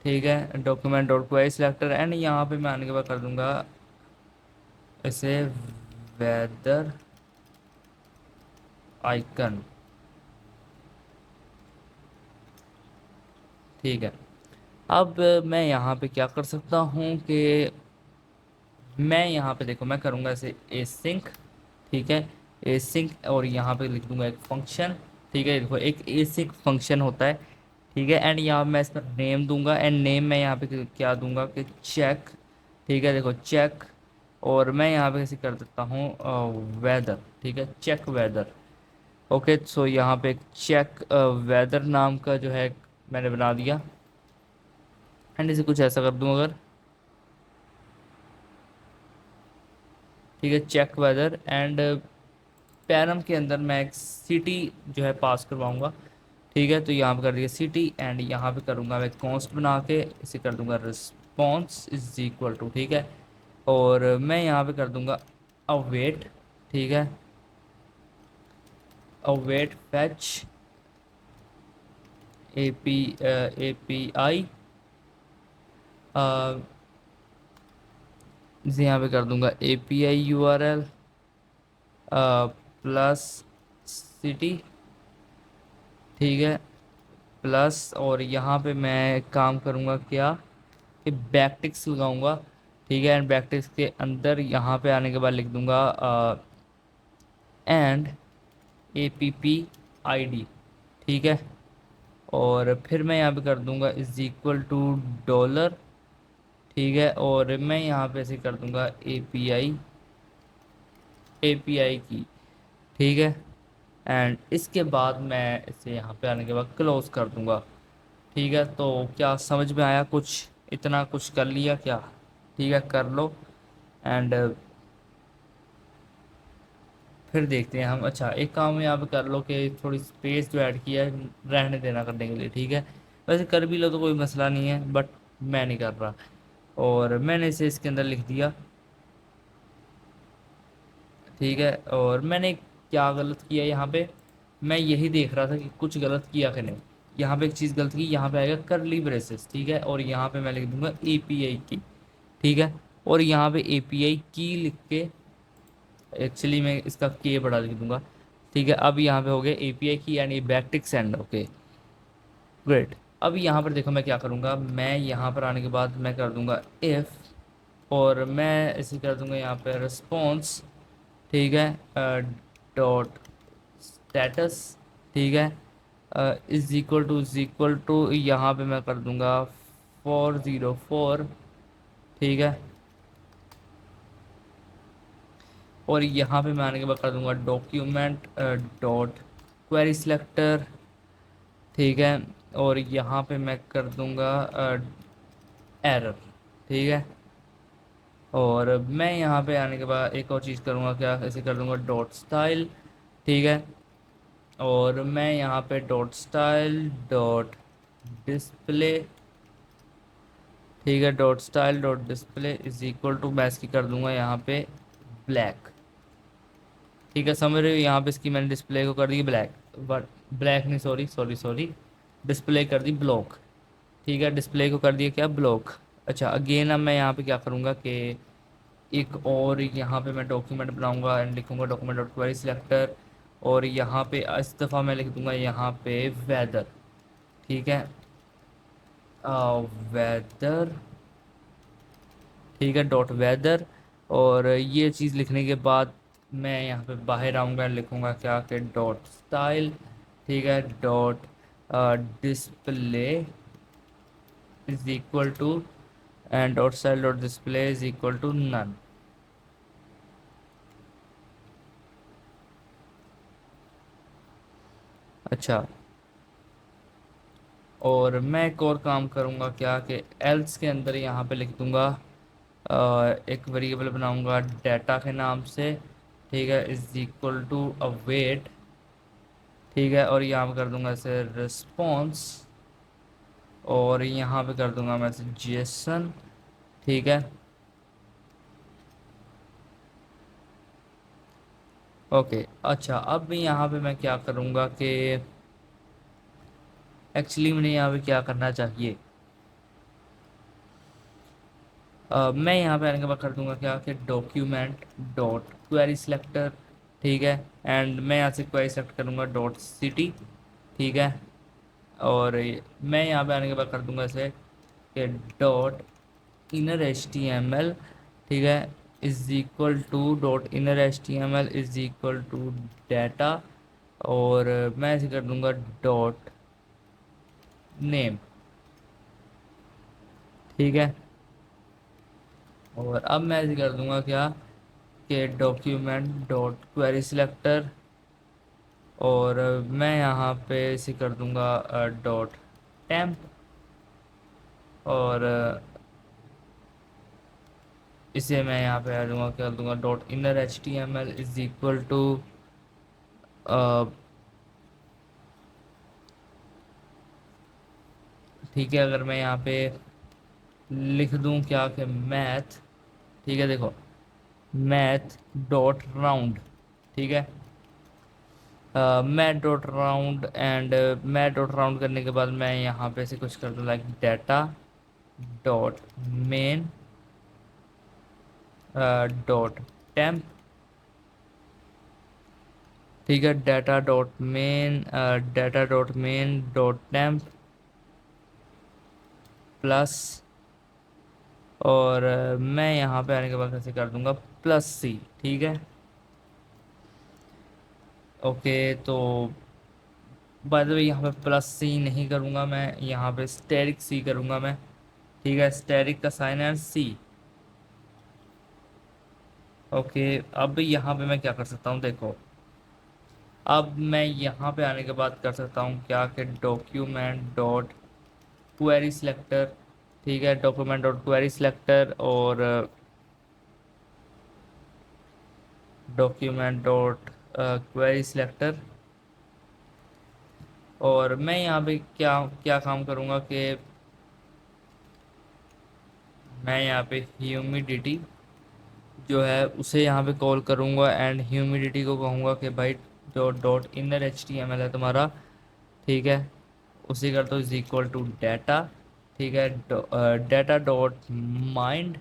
[SPEAKER 1] ठीक है, document dot query selector. And यहाँ पे मैं आने के बाद कर दूंगा इसे वेदर आइकन, ठीक है। अब मैं यहाँ पे क्या कर सकता हूँ कि मैं यहाँ पे देखो मैं करूँगा इसे एसिंक, ठीक है, एसिंक, और यहाँ पे लिख दूंगा एक फंक्शन, ठीक है, देखो एक एसिंक फंक्शन होता है, ठीक है। एंड यहाँ मैं इसका नेम दूंगा, एंड नेम मैं यहाँ पे क्या दूंगा कि चेक, ठीक है, देखो चेक। और मैं यहाँ पे ऐसे कर देता हूँ वेदर, ठीक है, चेक वेदर। ओके, सो यहाँ पे एक चेक वेदर नाम का जो है मैंने बना दिया। एंड इसे कुछ ऐसा कर दूँ अगर, ठीक है, चेक वेदर। एंड पैरम के अंदर मैं एक सिटी जो है पास करवाऊंगा, ठीक है। तो यहाँ पे कर दिया सिटी, एंड यहाँ पे करूँगा मैं कॉन्स्ट बना के इसे कर दूंगा रिस्पॉन्स इज इक्वल टू, ठीक है। और मैं यहाँ पे कर दूंगा अवेट, ठीक है, await fetch A P I, इसे यहाँ पे कर दूंगा A P I you R L plus city, ठीक है, प्लस। और यहाँ पे मैं काम करूँगा क्या कि बैकटिक्स लगाऊंगा, ठीक है। एंड बैकटिक्स के अंदर यहाँ पे आने के बाद लिख दूंगा and A P P I D, ठीक है। और फिर मैं यहाँ पे कर दूंगा इज इक्वल टू डॉलर, ठीक है। और मैं यहाँ पे ऐसे कर दूंगा ए पी आई की, ठीक है। एंड इसके बाद मैं इसे यहाँ पे आने के बाद क्लोज कर दूंगा, ठीक है। तो क्या समझ में आया कुछ, इतना कुछ कर लिया क्या, ठीक है, कर लो। एंड फिर देखते हैं हम। अच्छा, एक काम यहाँ पे कर लो कि थोड़ी स्पेस जो ऐड किया है रहने देना करने के लिए, ठीक है। वैसे कर भी लो तो कोई मसला नहीं है, बट मैं नहीं कर रहा। और मैंने इसे इसके अंदर लिख दिया, ठीक है। और मैंने क्या गलत किया यहाँ पे, मैं यही देख रहा था कि कुछ गलत किया कि नहीं। यहाँ पे एक चीज़ गलत की, यहाँ पे आएगा करली ब्रेसेस, ठीक है। और यहाँ पे मैं लिख दूंगा ए पी आई की, ठीक है। और यहाँ पे ए पी आई की लिख के एक्चुअली मैं इसका के बड़ा लिख दूंगा, ठीक है। अब यहाँ पे हो गया एपीआई की एंड ये बैकटिक सेंड, ओके ग्रेट। अब यहाँ पर देखो मैं क्या करूँगा, मैं यहाँ पर आने के बाद मैं कर दूंगा इफ़, और मैं इसे कर दूंगा यहाँ पे रिस्पॉन्स, ठीक है, डॉट स्टेटस, ठीक है, इज इक्वल टू यहाँ पे मैं कर दूंगा 404, ठीक है। और यहाँ पे मैं आने के बाद कर दूंगा डॉक्यूमेंट डॉट क्वेरी सिलेक्टर, ठीक है। और यहाँ पे मैं कर दूंगा एरर, ठीक है। और मैं यहाँ पे आने के बाद एक और चीज़ करूँगा, क्या ऐसे कर दूंगा डॉट स्टाइल, ठीक है। और मैं यहाँ पे डॉट स्टाइल डॉट डिस्प्ले, ठीक है, dot style dot display is equal to मैं इसकी कर दूंगा यहाँ पे ब्लैक, ठीक है। समझ रहे हो, यहाँ पे इसकी मैंने डिस्प्ले को कर दी ब्लैक, बट ब्लैक नहीं, सॉरी सॉरी सॉरी, डिस्प्ले कर दी ब्लॉक, ठीक है, डिस्प्ले को कर दिया क्या ब्लॉक। अच्छा, अगेन अब मैं यहाँ पे क्या करूँगा कि एक और यहाँ पे मैं डॉक्यूमेंट बनाऊँगा एंड लिखूँगा डॉक्यूमेंट डॉट क्वेरी सिलेक्टर। और यहाँ पे इस दफ़ा मैं लिख दूँगा यहाँ पे वेदर, ठीक है, वेदर, ठीक है, डॉट वेदर। और ये चीज़ लिखने के बाद मैं यहाँ पे बाहर आऊँगा, लिखूँगा क्या कि डॉट स्टाइल, ठीक है, dot display is equal to and dot style dot display is equal to none. अच्छा, और मैं एक और काम करूँगा क्या कि एल्स के अंदर यहाँ पे लिख दूँगा एक वेरिएबल बनाऊँगा डाटा के नाम से, ठीक है, इज इक्वल टू अवेट, ठीक है। और यहाँ पे कर दूँगा इसे रिस्पॉन्स, और यहाँ पे कर दूंगा मैं जेसन। ठीक है, ओके। अच्छा, अब यहाँ पे मैं क्या करूँगा कि एक्चुअली मैंने यहाँ पे क्या करना चाहिए, मैं यहाँ पे आने के बाद कर दूंगा क्या कि डॉक्यूमेंट डॉट क्वेरी सिलेक्टर। ठीक है, एंड मैं यहाँ से क्वेरी सेलेक्ट करूँगा डॉट सिटी। ठीक है, और मैं यहाँ पे आने के बाद कर दूंगा इसे कि dot inner H T M L. ठीक है, is equal to dot inner H T M L is equal to data. और मैं ऐसे कर दूंगा डॉट नेम। ठीक है, और अब मैं ऐसे कर दूंगा क्या कि डॉक्यूमेंट डॉट क्वेरी सिलेक्टर। और मैं यहाँ पे इसे कर दूंगा डॉट टेम्प। और इसे मैं यहाँ पे आ दूंगा, कर दूंगा dot inner H T M L is equal to, ठीक है, अगर मैं यहाँ पे लिख दूँ क्या कि मैथ। ठीक है, देखो, मैथ डॉट राउंड। ठीक है, math dot round, and math dot round करने के बाद मैं यहाँ पे से कुछ कर दूँ like data dot main dot temp. ठीक है, data dot main dot temp plus. और मैं यहाँ पे आने के बाद ऐसे कर दूंगा प्लस सी। ठीक है, ओके। तो बाय द वे यहाँ पे प्लस सी नहीं करूँगा मैं, यहाँ पे स्टेरिक सी करूँगा मैं। ठीक है, स्टेरिक का साइन है सी। ओके, अब यहाँ पे मैं क्या कर सकता हूँ, देखो, अब मैं यहाँ पे आने के बाद कर सकता हूँ क्या कि डॉक्यूमेंट डॉट क्वेरी सिलेक्टर। ठीक है, डॉक्यूमेंट डॉट क्वेरी सिलेक्टर, और डॉक्यूमेंट डॉट क्वेरी सिलेक्टर। और मैं यहाँ पे क्या क्या काम करूँगा कि मैं यहाँ पे ह्यूमिडिटी जो है उसे यहाँ पे कॉल करूँगा, एंड ह्यूमिडिटी को कहूँगा कि भाई जो dot inner H T M L है तुम्हारा। ठीक है, उसी कर दो इज इक्वल टू डाटा। ठीक है, data dot mind.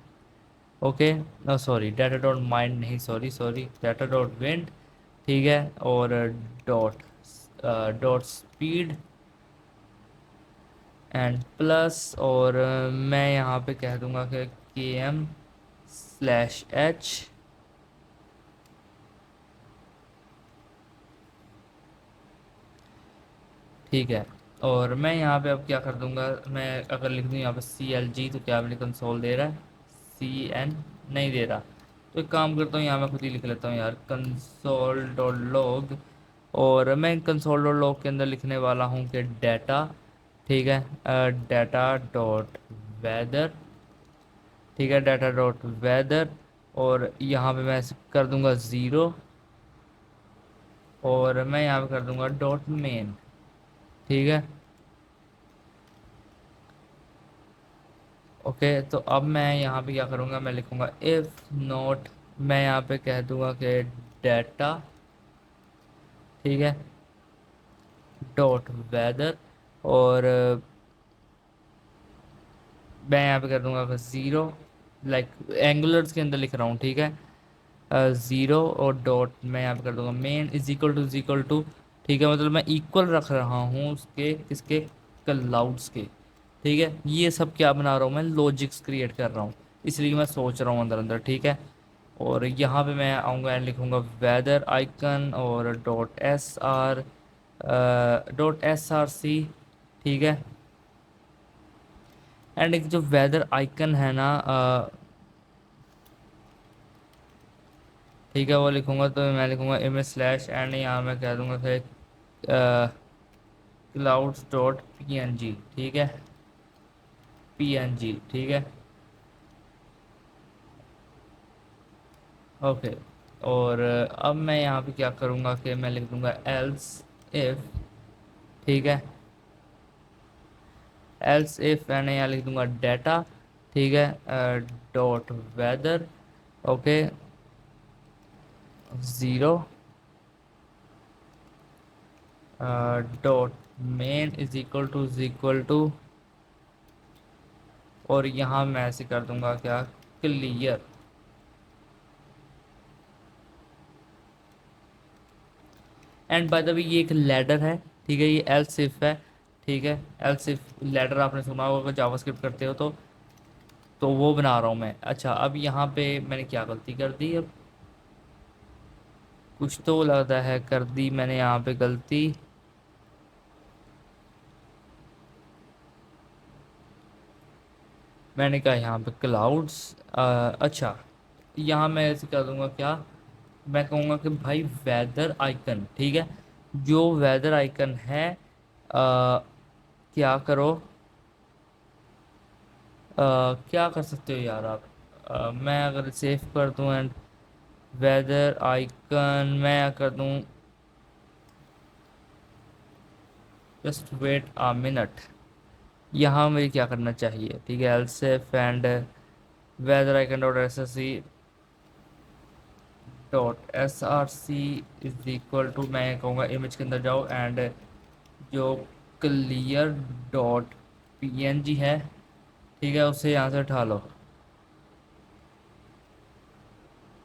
[SPEAKER 1] Okay, sorry, data dot mind नहीं, sorry sorry, data dot wind. ठीक है, और dot dot speed and plus. और मैं यहाँ पे कह दूंगा कि के एम स्लैश एच। ठीक है, और मैं यहाँ पे अब क्या कर दूंगा, मैं अगर लिख दूँ यहाँ पे सी एल जी तो क्या मेरे कंसोल दे रहा है, सी एन नहीं दे रहा। तो एक काम करता हूँ, यहाँ मैं खुद ही लिख लेता हूँ यार, कंसोल डॉट लॉग। और मैं कंसोल डॉट लॉग के अंदर लिखने वाला हूँ कि डाटा। ठीक है, डाटा डॉट वेदर। ठीक है, डाटा डॉट वेदर, और यहाँ पे मैं कर दूंगा ज़ीरो। और मैं यहाँ पे कर दूंगा डॉट मेन। ठीक है, ओके। तो अब मैं यहाँ पे क्या करूँगा, मैं लिखूँगा इफ़ नॉट, मैं यहाँ पे कह दूँगा कि डाटा। ठीक है, डॉट वेदर, और मैं यहाँ पे कर दूँगा ज़ीरो, लाइक एंगुलर्स के अंदर लिख रहा हूँ। ठीक है, ज़ीरो, और डॉट मैं यहाँ पे कर दूँगा मेन इज इक्वल टू। ठीक है, मतलब मैं इक्वल रख रहा हूँ उसके किसके, क्लाउड्स के। ठीक है, ये सब क्या बना रहा हूँ मैं, लॉजिक्स क्रिएट कर रहा हूँ, इसलिए मैं सोच रहा हूँ अंदर अंदर। ठीक है, और यहाँ पे मैं आऊँगा एंड लिखूँगा वेदर आइकन, और डॉट एस आर सी। ठीक है, एंड एक जो वेदर आइकन है ना, ठीक है, वो लिखूँगा, तो मैं लिखूँगा इमेज स्लैश एंड, यहाँ मैं कह दूँगा कि clouds dot P N G. ठीक है, पी एन जी। ठीक है, ओके। और अब मैं यहाँ पे क्या करूँगा कि मैं लिख दूँगा एल्स इफ। ठीक है, एल्स इफ मैंने यहाँ लिख दूंगा डाटा, ठीक है, dot weather, okay, zero, dot main is equal to, और यहाँ मैं ऐसे कर दूंगा क्या, clear. And by the way ये एक लैडर है, ठीक है, ये एल्स इफ है, ठीक है, एल्स इफ लैडर आपने सुना होगा अगर जावास्क्रिप्ट करते हो तो वो बना रहा हूँ मैं। अच्छा, अब यहाँ पे मैंने क्या गलती कर दी, अब कुछ तो लगता है कर दी मैंने यहाँ पे गलती। मैंने कहा यहाँ पे क्लाउड्स, अच्छा, यहाँ मैं ऐसे कर दूंगा क्या, मैं कहूँगा कि भाई वेदर आइकन, ठीक है, जो वेदर आइकन है, क्या करो, क्या कर सकते हो यार आप, मैं अगर सेव कर दूं एंड वेदर आइकन मैं कर दूं, जस्ट वेट अ मिनट, यहाँ मुझे क्या करना चाहिए, ठीक है, else if and weather icon dot S S C dot S R C is equal to, मैं कहूँगा इमेज के अंदर जाओ एंड जो clear dot P N G है, ठीक है, उसे यहाँ से उठा लो।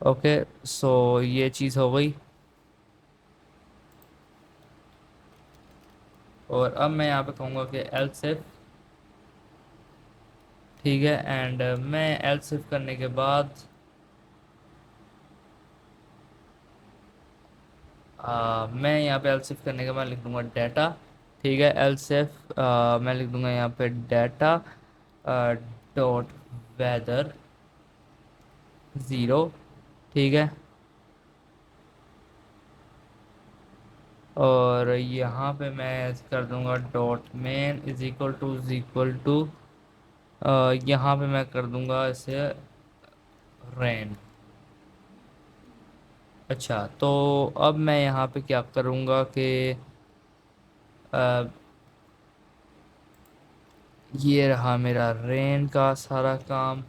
[SPEAKER 1] ओके, सो ये चीज़ हो गई। और अब मैं यहाँ पे कहूँगा कि एलसेफ, ठीक है, एंड मैं एलसेफ करने के बाद मैं यहाँ पे एलसेफ करने के बाद लिख दूंगा डाटा, ठीक है, एलसेफ मैं लिख दूंगा यहाँ पे डाटा डॉट वेदर ज़ीरो, ठीक है, और यहाँ पे मैं कर दूंगा dot main is equal to यहाँ पे मैं कर दूंगा इसे रेन। अच्छा, तो अब मैं यहाँ पे क्या करूँगा कि अ, ये रहा मेरा रेन का सारा काम।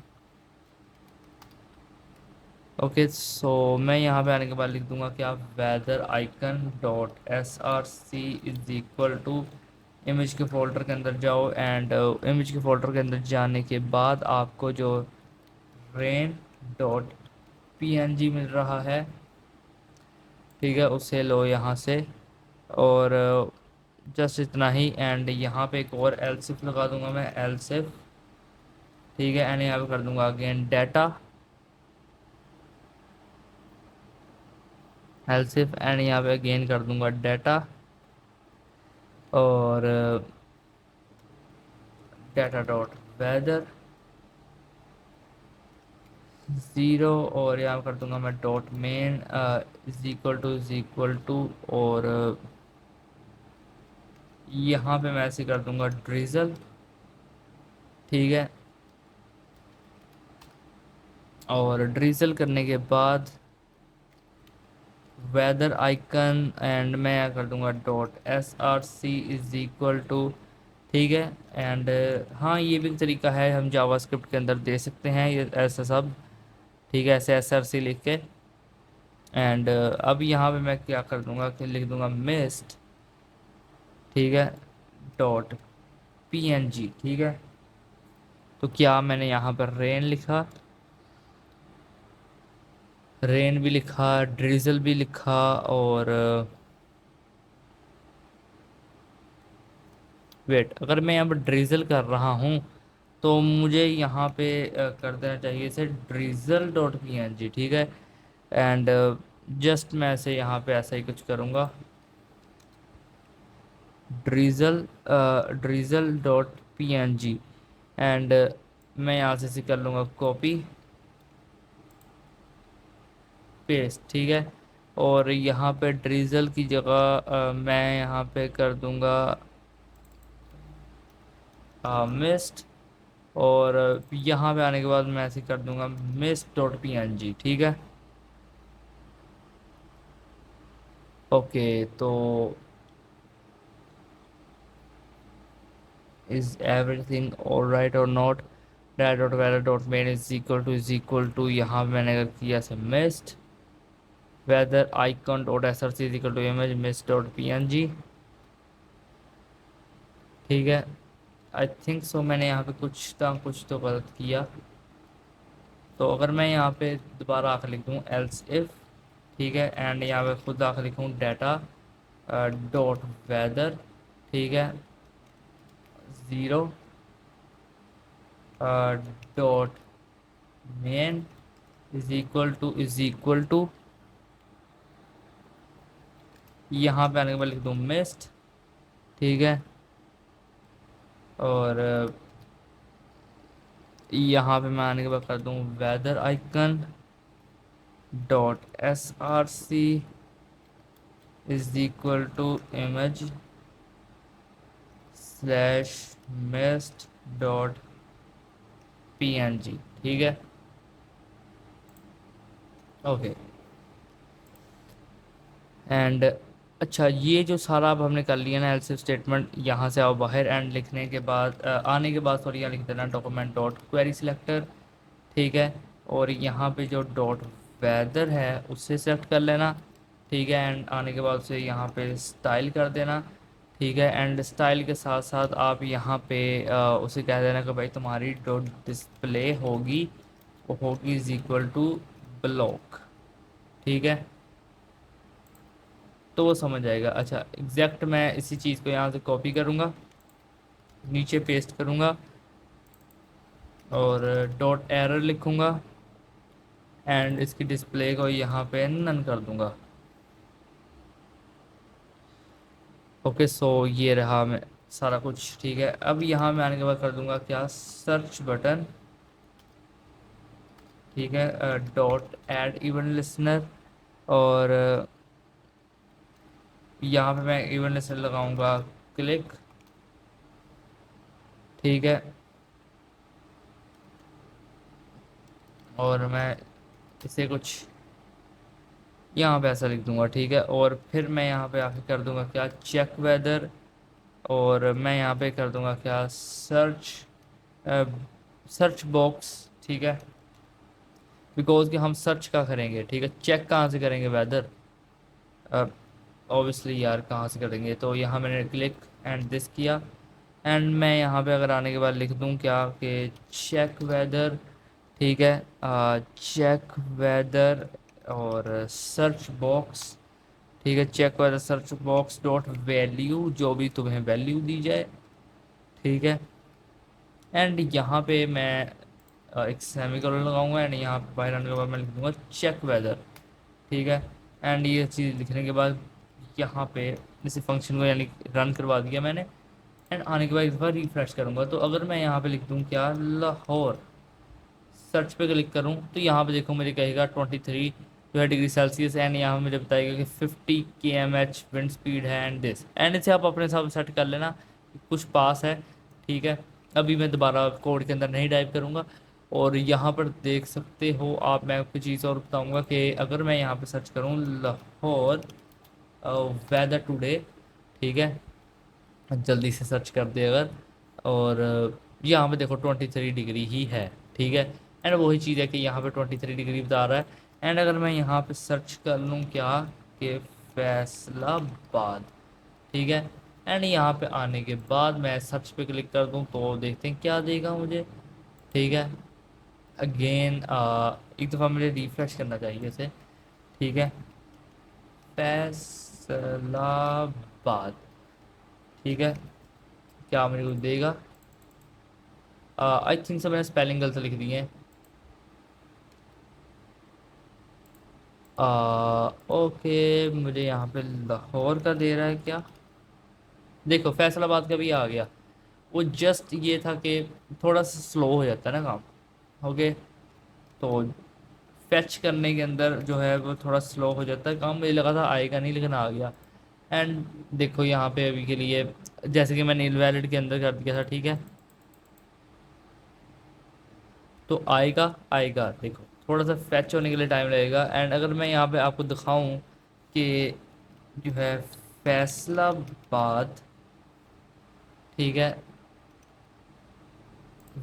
[SPEAKER 1] ओके, सो मैं यहाँ पे आने के बाद लिख दूंगा कि आप weather icon dot S R C is equal to, image के फोल्डर के अंदर जाओ एंड इमेज के फोल्डर के अंदर जाने के बाद आपको जो rain dot P N G मिल रहा है, ठीक है, उसे लो यहाँ से, और जस्ट इतना ही, एंड यहाँ पे एक और एलसिफ लगा दूंगा मैं, एलसिफ, ठीक है, एंड यहाँ पे कर दूंगा अगेन डाटा एलसिफ, एंड यहाँ पे अगेन कर दूंगा डाटा, और डाटा डॉट वेदर ज़ीरो, और यहाँ कर दूंगा मैं dot main is equal to, और यहाँ पे मैं ऐसे कर दूंगा ड्रिजल, ठीक है, और ड्रिजल करने के बाद वेदर आइकन एंड मैं यहाँ कर दूंगा dot S R C is equal to, ठीक है, एंड हाँ ये भी एक तरीका है, हम जावास्क्रिप्ट के अंदर दे सकते हैं ये ऐसा सब, ठीक है, ऐसे एस आर सी लिख के, एंड अब यहाँ पे मैं क्या कर दूंगा कि लिख दूंगा मिस्ट, ठीक है, डॉट पी एन जी, ठीक है, तो क्या मैंने यहाँ पर रेन लिखा, रेन भी लिखा, ड्रिजल भी लिखा, और वेट, अगर मैं यहाँ पर ड्रिजल कर रहा हूँ तो मुझे यहाँ पे कर देना चाहिए इसे drizzle dot P N G, ठीक है, एंड जस्ट मैं ऐसे यहाँ पे ऐसा ही कुछ करूँगा, drizzle drizzle dot P N G, and मैं यहाँ से इसे कर लूँगा कॉपी पेस्ट, ठीक है, और यहाँ पे ड्रिजल की जगह मैं यहाँ पे कर दूँगा मिस्ट, और यहाँ पे आने के बाद मैं ऐसे कर दूँगा mist dot P N G, ठीक है, ओके, तो इज एवरीथिंग ऑल राइट और not, that dot weather dot main is equal to यहाँ पे मैंने अगर किया से mist weather icon dot S R C is equal to image mist dot P N G. ठीक है, आई थिंक सो मैंने यहाँ पे कुछ तो गलत किया। तो अगर मैं यहाँ पे दोबारा आकर लिख दूँ एल्स इफ, ठीक है, एंड यहाँ पे खुद आकर लिखूँ डाटा डॉट वेदर, ठीक है, zero dot main is equal to यहाँ पे आने के बाद लिख दूँ मिस्ट, ठीक है, और यहाँ पे मैं आने के बाद कर दूँ weather icon dot S R C is equal to image slash mist dot P N G. ठीक है, ओके। एंड अच्छा, ये जो सारा अब हमने कर लिया ना एल्सिफ स्टेटमेंट, यहाँ से आओ बाहर एंड लिखने के बाद आने के बाद सॉरी यहाँ लिख देना डॉक्यूमेंट डॉट क्वेरी सिलेक्टर, ठीक है, और यहाँ पे जो डॉट वेदर है उससे सेलेक्ट कर लेना, ठीक है, एंड आने के बाद उसे यहाँ पे स्टाइल कर देना, ठीक है, एंड स्टाइल के साथ साथ आप यहाँ पे उसे कह देना कि भाई तुम्हारी जो डिस्प्ले होगी वो होगी इज इक्वल टू ब्लॉक, ठीक है, तो वो समझ आएगा। अच्छा, एग्जैक्ट मैं इसी चीज़ को यहाँ से कॉपी करूँगा, नीचे पेस्ट करूँगा और डॉट एरर लिखूँगा एंड इसकी डिस्प्ले को यहाँ पे नन कर दूँगा। ओके, सो ये रहा मैं सारा कुछ, ठीक है। अब यहाँ मैं आने के बाद कर दूँगा क्या, सर्च बटन, ठीक है, डॉट ऐड इवेंट लिसनर, और यहाँ पे मैं इवेंट लिसनर लगाऊंगा क्लिक, ठीक है, और मैं इसे कुछ यहाँ पे ऐसा लिख दूंगा, ठीक है, और फिर मैं यहाँ पे आके कर दूंगा क्या, चेक वेदर, और मैं यहाँ पे कर दूंगा क्या, सर्च बॉक्स, ठीक है, बिकॉज कि हम सर्च का करेंगे, ठीक है, चेक कहाँ से करेंगे वेदर, ऑब्वियसली यार कहाँ से करेंगे, तो यहाँ मैंने क्लिक एंड दिस किया, एंड मैं यहाँ पे अगर आने के बाद लिख दूँ क्या कि चेक वेदर, ठीक है, चेक वेदर और सर्च बॉक्स, ठीक है, check weather search box dot value, जो भी तुम्हें वैल्यू दी जाए, ठीक है, एंड यहाँ पे मैं एक सेमीकोलन लगाऊंगा एंड यहाँ पे बाहर आने के बाद मैं लिख दूंगा चेक वेदर, ठीक है, एंड ये चीज़ लिखने के बाद यहाँ पे इसी फंक्शन को यानी रन करवा दिया मैंने, एंड आने के बाद एक बार रिफ्रेश करूँगा, तो अगर मैं यहाँ पे लिख दूँ क्या, लाहौर, सर्च पे क्लिक करूँ तो यहाँ पे देखो मुझे कहेगा 23 जो है डिग्री सेल्सियस, एंड यहाँ मुझे बताएगा कि 50 km/h विंड स्पीड है एंड दिस, एंड इसे आप अपने हिसाब से सेट कर लेना कि कुछ पास है, ठीक है। अभी मैं दोबारा कोड के अंदर नहीं टाइप करूँगा, और यहाँ पर देख सकते हो आप, मैं आपको चीज़ और बताऊँगा कि अगर मैं यहाँ पे सर्च करूँ लाहौर वेदर टुडे, ठीक है, जल्दी से सर्च कर दे अगर, और यहाँ पे देखो 23 डिग्री ही है, ठीक है, एंड वही चीज़ है कि यहाँ पे 23 डिग्री बता रहा है, एंड अगर मैं यहाँ पे सर्च कर लूँ क्या कि फैसलाबाद, ठीक है, एंड यहाँ पे आने के बाद मैं सर्च पे क्लिक कर दूँ तो देखते हैं क्या देगा मुझे, ठीक है, अगेन एक दफ़ा मुझे रिफ्रेश करना चाहिए इसे, ठीक है, फैसलाबाद, ठीक है, क्या मेरे को देगा, आई थिंक सब मैंने स्पेलिंग गलत लिख दी है, ओके, मुझे यहाँ पे लाहौर का दे रहा है क्या, देखो फैसलाबाद का भी आ गया, वो जस्ट ये था कि थोड़ा सा स्लो हो जाता है ना काम, ओके, तो फैच करने के अंदर जो है वो थोड़ा स्लो हो जाता है काम, मुझे लगा था आएगा नहीं लेकिन आ गया, एंड देखो यहाँ पे अभी के लिए जैसे कि मैंने इनवैलिड के अंदर कर दिया था, ठीक है, तो आएगा आएगा, देखो थोड़ा सा फैच होने के लिए टाइम लगेगा, एंड अगर मैं यहाँ पे आपको दिखाऊं कि जो है फैसलाबाद, ठीक है,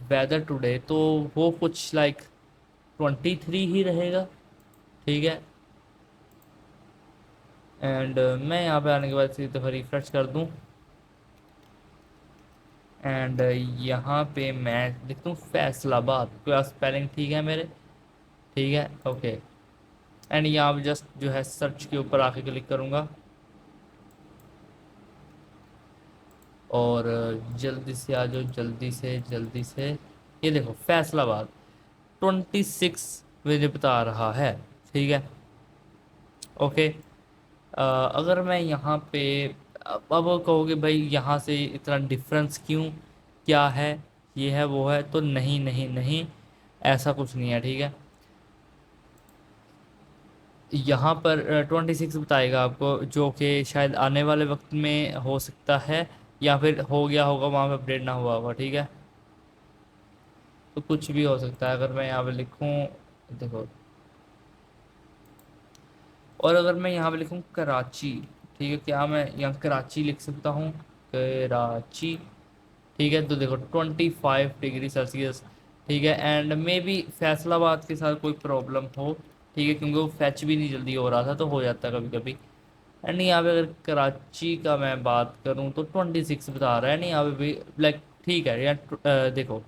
[SPEAKER 1] वेदर टुडे, तो वो कुछ लाइक 23 ही रहेगा, ठीक है। एंड मैं यहाँ पे आने के बाद इसी दफ़ा रिफ्रेश कर दूँ, एंड यहाँ पे मैं लिख दूँ फैसलाबाद, क्या स्पेलिंग ठीक है मेरे, ठीक है, ओके। एंड यहाँ पे जस्ट जो है सर्च के ऊपर आके क्लिक करूँगा, और जल्दी से आ जाओ, जल्दी से जल्दी से। ये देखो फैसलाबाद 26 मुझे बता रहा है, ठीक है, ओके। अगर मैं यहाँ पे अब कहोगे भाई यहाँ से इतना डिफरेंस क्यों, क्या है, ये है वो है, तो नहीं नहीं नहीं, ऐसा कुछ नहीं है, ठीक है। यहाँ पर 26 बताएगा आपको, जो कि शायद आने वाले वक्त में हो सकता है, या फिर हो गया होगा, वहाँ पे अपडेट ना हुआ होगा, ठीक है। तो कुछ भी हो सकता है, अगर मैं यहाँ पे लिखूँ, देखो, और अगर मैं यहाँ पे लिखूँ कराची, ठीक है, क्या मैं यहाँ कराची लिख सकता हूँ, कराची, ठीक है, तो देखो 25 डिग्री सेल्सियस, ठीक है। एंड मे बी फैसलाबाद के साथ कोई प्रॉब्लम हो, ठीक है, क्योंकि वो फैच भी नहीं जल्दी हो रहा था, तो हो जाता है कभी कभी। एंड यहाँ पे अगर कराची का मैं बात करूँ तो 26 बता रहा है, नहीं यहाँ पे भी लाइक ठीक है यार, देखो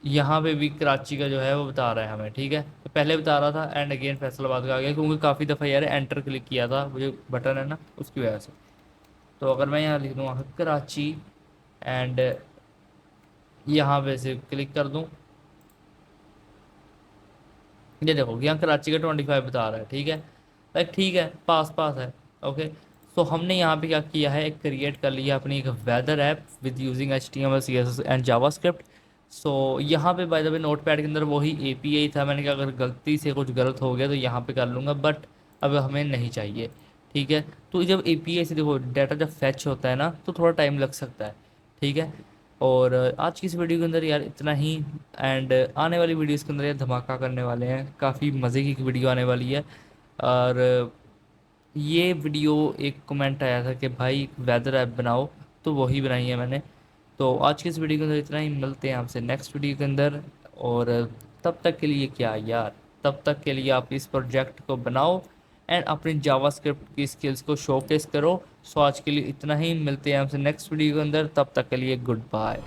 [SPEAKER 1] यहाँ पे भी कराची का जो है वो बता रहा है हमें, ठीक है। तो पहले बता रहा था, एंड अगेन फैसलाबाद का आ गया, क्योंकि काफ़ी दफ़ा यार एंटर क्लिक किया था, वो जो बटन है ना उसकी वजह से। तो अगर मैं यहाँ लिख दूँ कराची, एंड यहाँ पे से क्लिक कर दूँ, ये देखो यहाँ कराची का 25 बता रहा है, ठीक है, लाइक ठीक है, पास पास है, ओके। सो हमने यहाँ पे क्या किया है, एक क्रिएट कर लिया अपनी एक weather app with using HTML CSS and JavaScript. So यहाँ पे बाय द वे नोटपैड के अंदर वही API था, मैंने कहा अगर गलती से कुछ गलत हो गया तो यहाँ पे कर लूँगा, बट अब हमें नहीं चाहिए, ठीक है। तो जब API से देखो डाटा जब फैच होता है ना, तो थोड़ा टाइम लग सकता है, ठीक है। और आज की इस वीडियो के अंदर यार इतना ही, एंड आने वाली वीडियोस के अंदर यार धमाका करने वाले हैं, काफ़ी मज़े की वीडियो आने वाली है। और ये वीडियो एक कमेंट आया था कि भाई वेदर ऐप बनाओ, तो वही बनाई है मैंने। तो आज की इस वीडियो के अंदर इतना ही, मिलते हैं आपसे नेक्स्ट वीडियो के अंदर। और तब तक के लिए क्या यार, तब तक के लिए आप इस प्रोजेक्ट को बनाओ एंड अपनी जावास्क्रिप्ट की स्किल्स को शोकेस करो। सो आज के लिए इतना ही, मिलते हैं आपसे नेक्स्ट वीडियो के अंदर, तब तक के लिए गुड बाय।